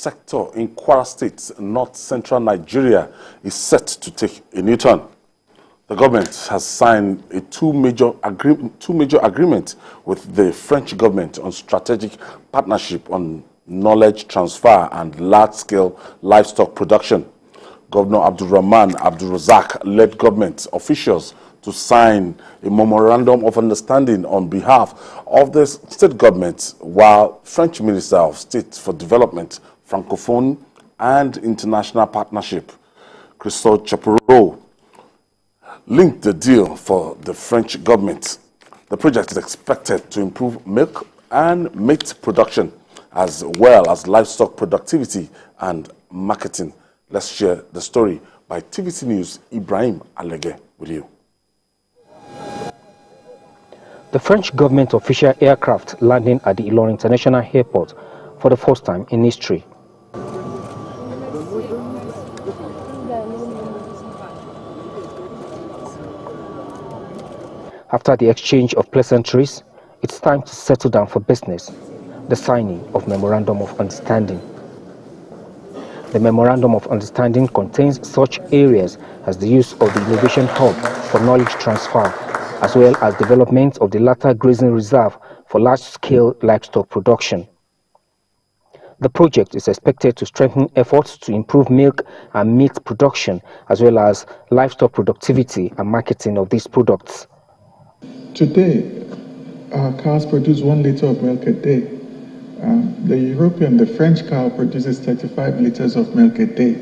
sector in Kwara State, north-central Nigeria, is set to take a new turn. The government has signed two major agreements with the French government on strategic partnership on knowledge transfer and large-scale livestock production. Governor Abdul Rahman AbdulRazaq led government officials to sign a memorandum of understanding on behalf of the state government, while French Minister of State for Development, Francophonie and International Partnership, Chrysoula Zacharopoulou, linked the deal for the French government. The project is expected to improve milk and meat production, as well as livestock productivity and marketing. Let's share the story by TVC News' Ibrahim Alege with you. The French government official aircraft landing at the Ilorin International Airport for the first time in history. After the exchange of pleasantries, it's time to settle down for business, the signing of Memorandum of Understanding. The Memorandum of Understanding contains such areas as the use of the Innovation Hub for knowledge transfer, as well as development of the latter grazing reserve for large-scale livestock production. The project is expected to strengthen efforts to improve milk and meat production, as well as livestock productivity and marketing of these products. Today, our cows produce 1 liter of milk a day. The French cow produces 35 liters of milk a day.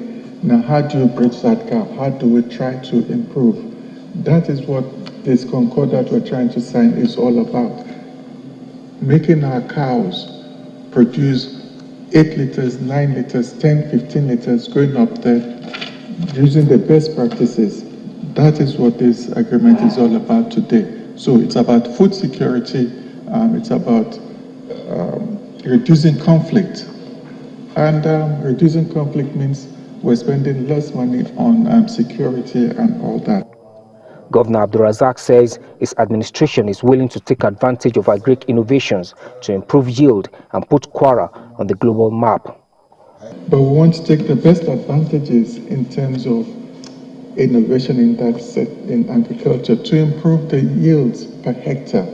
Now, how do you bridge that gap? How do we try to improve? That is what this concordat we're trying to sign is all about. Making our cows produce 8 liters, 9 liters, 10, 15 liters, going up there, using the best practices. That is what this agreement is all about today. So it's about food security, it's about reducing conflict. And reducing conflict means we're spending less money on security and all that. Governor AbdulRazaq says his administration is willing to take advantage of agric innovations to improve yield and put Kwara on the global map. But we want to take the best advantages in terms of innovation in agriculture to improve the yields per hectare,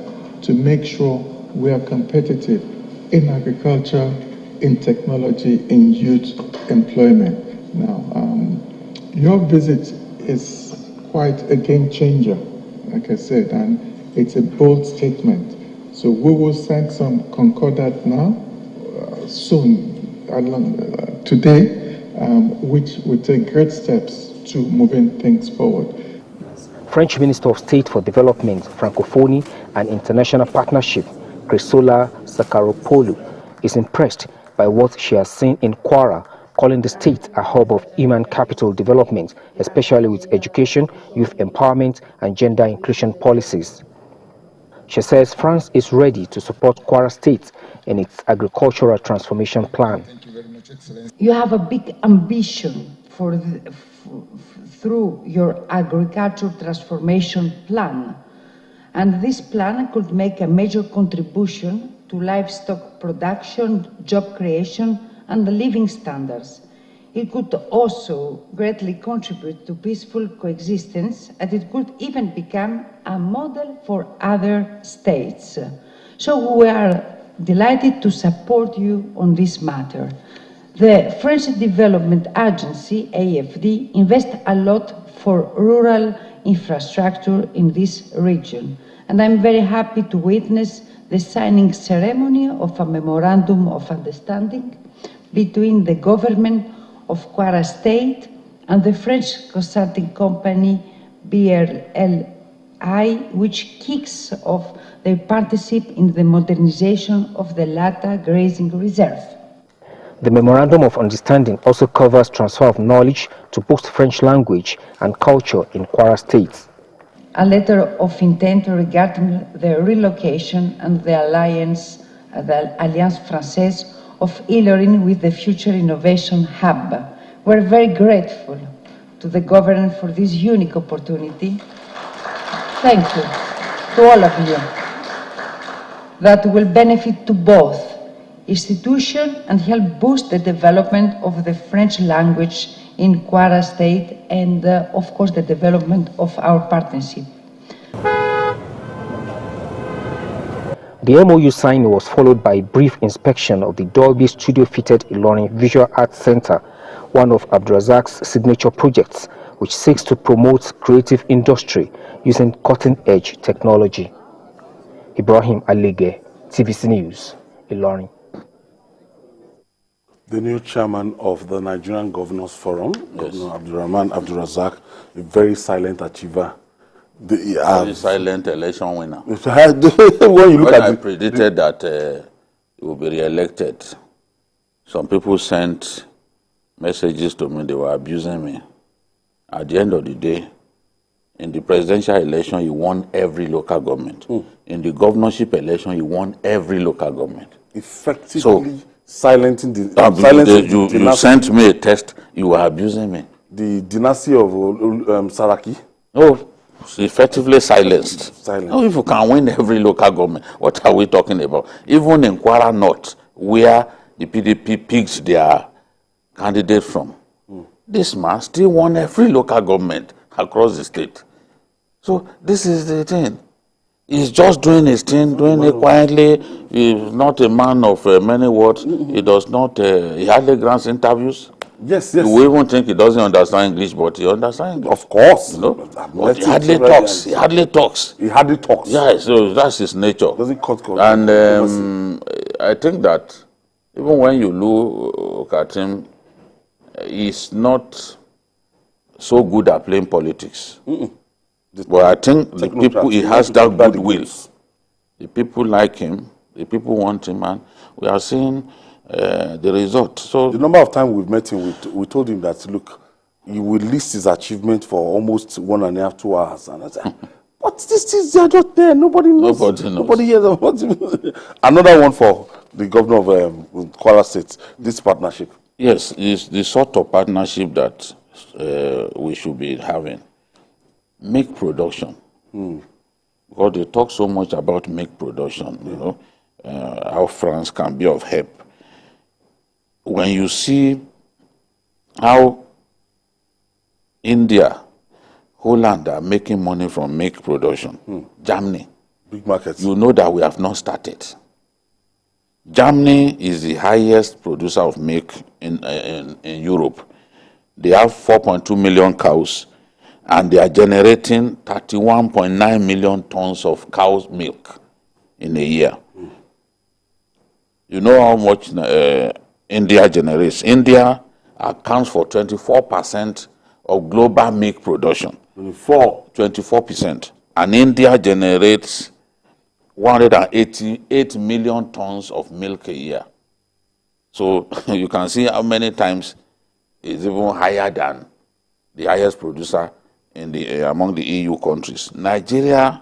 to make sure we are competitive in agriculture, in technology, in youth employment. Now, your visit is quite a game changer, like I said, and it's a bold statement. So we will send some concordat now, soon, today, which will take great steps to moving things forward. French Minister of State for Development, Francophonie and International Partnership, Chrysoula Zacharopoulou, is impressed by what she has seen in Kwara, calling the state a hub of human capital development, especially with education, youth empowerment and gender inclusion policies. She says France is ready to support Kwara State in its agricultural transformation plan. You have a big ambition through your agricultural transformation plan, and this plan could make a major contribution to livestock production, job creation and the living standards. It could also greatly contribute to peaceful coexistence, and it could even become a model for other states. So we are delighted to support you on this matter. The French Development Agency, AFD, invests a lot for rural infrastructure in this region, and I'm very happy to witness the signing ceremony of a memorandum of understanding between the government of Kwara State and the French consulting company BRLI, which kicks off their partnership in the modernization of the latter grazing reserve. The Memorandum of Understanding also covers transfer of knowledge to boost French language and culture in Kwara State. A letter of intent regarding the relocation and the Alliance Française of Ilorin with the Future Innovation Hub. We're very grateful to the government for this unique opportunity. Thank you to all of you. That will benefit to both institution and help boost the development of the French language in Kwara State and, of course, the development of our partnership. The MOU signing was followed by a brief inspection of the Dolby Studio-fitted Ilorin Visual Arts Center, one of AbdulRazaq's signature projects, which seeks to promote creative industry using cutting-edge technology. Ibrahim Alige, TVC News, Ilorin. The new chairman of the Nigerian Governors Forum, Governor Abdul Rahman AbdulRazaq, a very silent achiever. Very silent election winner. When you look when at I predicted that he will be re-elected, some people sent messages to me, they were abusing me. At the end of the day, in the presidential election, you won every local government. In the governorship election, you won every local government. effectively silencing the you sent me a text, you were abusing me. The dynasty of Saraki. Oh, it's effectively silenced. Now, if you can win every local government, what are we talking about? Even in Kwara North, where the PDP picked their candidate from, this man still won every local government across the state. So this is the thing. He's just doing his thing, doing it quietly. He's not a man of many words. He does not, he hardly grants interviews. Yes, yes. You even think he doesn't understand English, but he understands English. Of course. You know? But he hardly talks. He hardly talks. He hardly talks. Yeah, so that's his nature. Doesn't cut. And I think that even when you look at him, he's not so good at playing politics. But I think the people, he has that goodwill. The people like him, the people want him, and we are seeing the result. So the number of times we've met him, we told him that, look, he will list his achievement for almost 1.5 to 2 hours. And I said, but this is, they are just there. Nobody knows. Nobody hears about him. Another one for the governor of Kwara State, this partnership. Yes, it's the sort of partnership that we should be having. Milk production. Because they talk so much about milk production, you know, how France can be of help. When you see how India, Holland are making money from milk production, Germany, big markets, you know that we have not started. Germany is the highest producer of milk in Europe. They have 4.2 million cows, and they are generating 31.9 million tons of cow's milk in a year. You know how much India generates? India accounts for 24% of global milk production. 24%. And India generates 188 million tons of milk a year. So you can see how many times it's even higher than the highest producer in the among the EU countries. Nigeria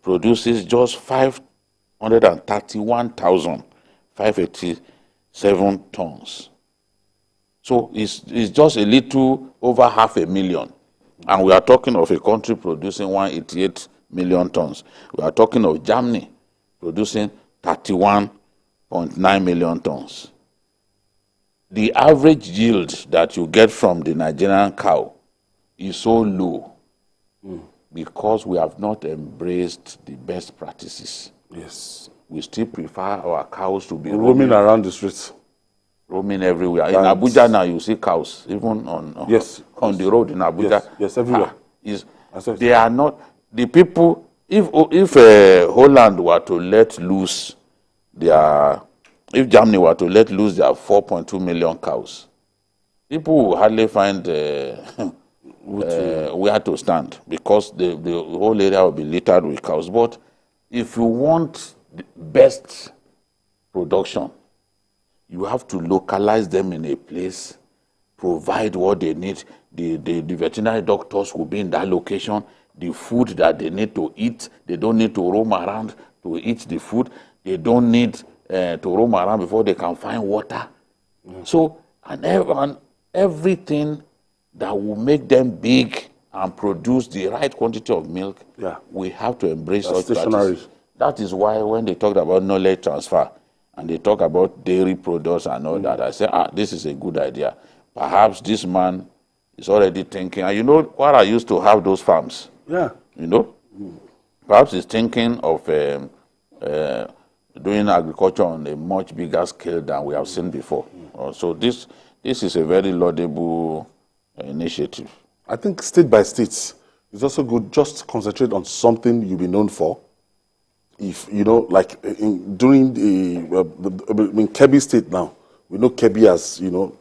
produces just 531,587 tons. So it's just a little over 500,000. And we are talking of a country producing 188 million tons. We are talking of Germany producing 31.9 million tons. The average yield that you get from the Nigerian cow is so low because we have not embraced the best practices. Yes. We still prefer our cows to be roaming around the streets. Roaming everywhere. In Abuja now you see cows, even on the road in Abuja. Yes, everywhere. They are not, the people, if Holland were to let loose their, if Germany were to let loose their 4.2 million cows, people will hardly find where to stand because the whole area will be littered with cows. But if you want the best production, you have to localize them in a place, provide what they need. The veterinary doctors will be in that location. The food that they need to eat, they don't need to roam around to eat the food. They don't need to roam around before they can find water. So, and everything that will make them big and produce the right quantity of milk, we have to embrace such practices. That is why when they talked about knowledge transfer, and they talk about dairy products and all that, I say, this is a good idea. Perhaps this man is already thinking, and you know, Kwara used to have those farms. Yeah. You know? Perhaps he's thinking of doing agriculture on a much bigger scale than we have seen before. So this is a very laudable initiative. I think state by state, it's also good just to concentrate on something you'll be known for. If, you know, like during in Kebbi State now, we know Kebbi as, you know,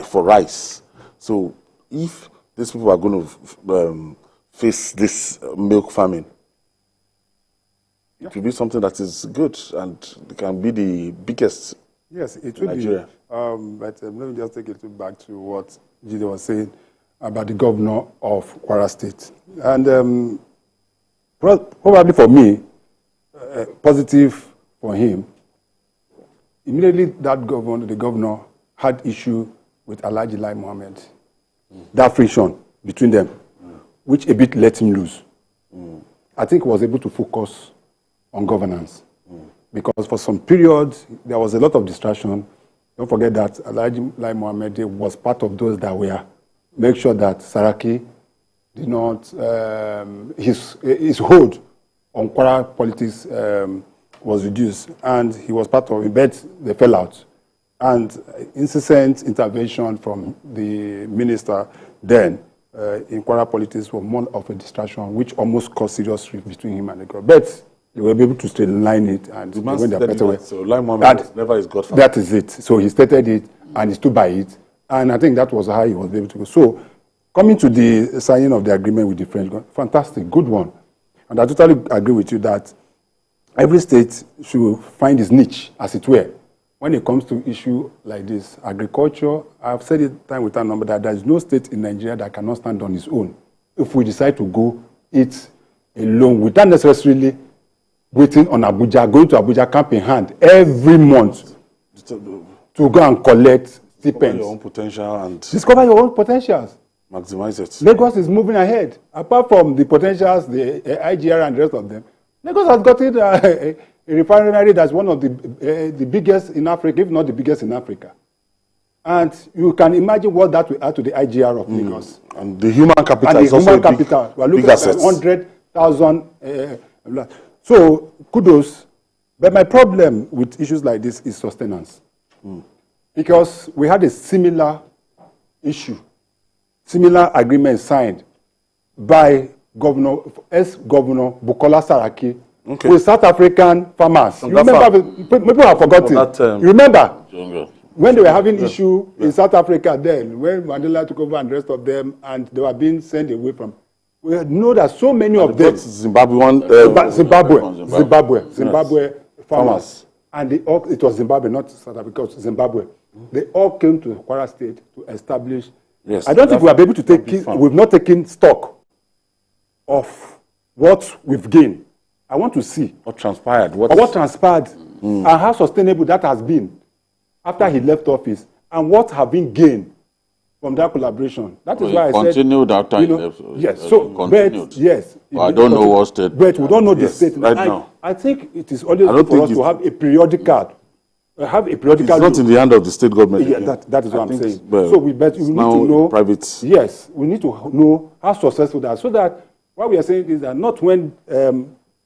for rice. So if these people are going to face this milk famine, it will be something that is good and it can be the biggest. Yes, it will be. But let me just take it back to what Jide was saying about the governor of Kwara State. And probably for me, positive for him, immediately the governor had issue with Alhaji Lai Mohammed. That friction between them, which a bit let him loose. I think he was able to focus on governance. Because for some period, there was a lot of distraction. Don't forget that Alhaji Lai Mohammed was part of those that were make sure that Saraki did not, his hold on Kwara politics was reduced, and he was part of it, but they fell out. And incessant intervention from the minister then in Kwara politics was more of a distraction, which almost caused serious rift between him and the government. But they were able to streamline it and they went their better way. So Lai Mohammed was never his godfather. That is it. So he stated it and he stood by it. And I think that was how he was able to go. So coming to the signing of the agreement with the French government, fantastic, good one. And I totally agree with you that every state should find its niche, as it were, when it comes to issue like this. Agriculture, I've said it time without number that there is no state in Nigeria that cannot stand on its own. If we decide to go it alone, without necessarily waiting on Abuja, going to Abuja camp in hand every month to go and collect stipends. Discover your own potential and discover your own potentials. Maximize it. Lagos is moving ahead. Apart from the potentials, the IGR and the rest of them, Lagos has gotten a refinery that's one of the biggest in Africa, if not the biggest in Africa. And you can imagine what that will add to the IGR of Lagos. And the human capital and is the also human capital. We are looking at 100,000. So kudos. But my problem with issues like this is sustenance. Because we had a similar issue, similar agreement signed by ex-governor Bukola Saraki with South African farmers. You remember, people have forgotten. You remember when they were having issue in South Africa then, when Mandela took over and the rest of them, and they were being sent away from. We know that so many of them. Zimbabwe farmers. And it was Zimbabwe, not South Africa, it was Zimbabwe. They all came to Kwara State to establish. Yes, I don't think we are able to take we've not taken stock of what we've gained. I want to see what transpired. What transpired and how sustainable that has been after he left office, and what have been gained from that collaboration. That is why I said continued after he left. Yes, so continued. Yes. Well, I don't know what state. But we don't know the state right now. I think it is always good for us to have a periodical. It's not in the hand of the state government. Yeah, that is what I'm saying. So we need to know. Private. Yes, we need to know how successful that. So that what we are saying is that not when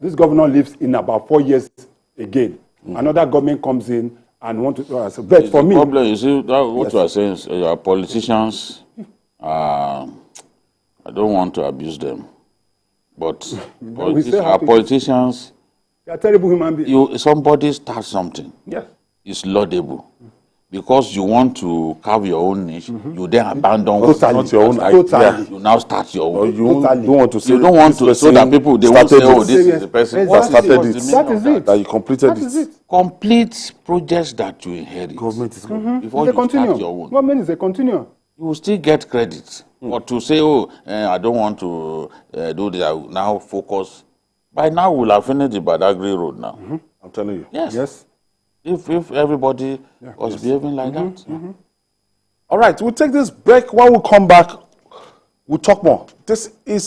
this governor leaves in about 4 years again, another government comes in and want to. But for me, problem is what you are saying is our politicians. I don't want to abuse them, but our politicians. They are terrible human beings. Somebody starts something. Yes. It's laudable. Because you want to carve your own niche, you then abandon not your own idea. You now start your own. You don't want to say. You don't want to so that people they won't say, "Oh, this is the person who started it." That is it. That you completed it. Complete projects that you inherit. Government is good. Before you start your own. Government is a continuum. You will still get credit. But to say, "Oh, I don't want to do this," I will now focus. By now, we'll have finished the Badagry Road now. I'm telling you. Yes. If everybody was behaving like that. All right, we'll take this break. When we come back, we'll talk more. This is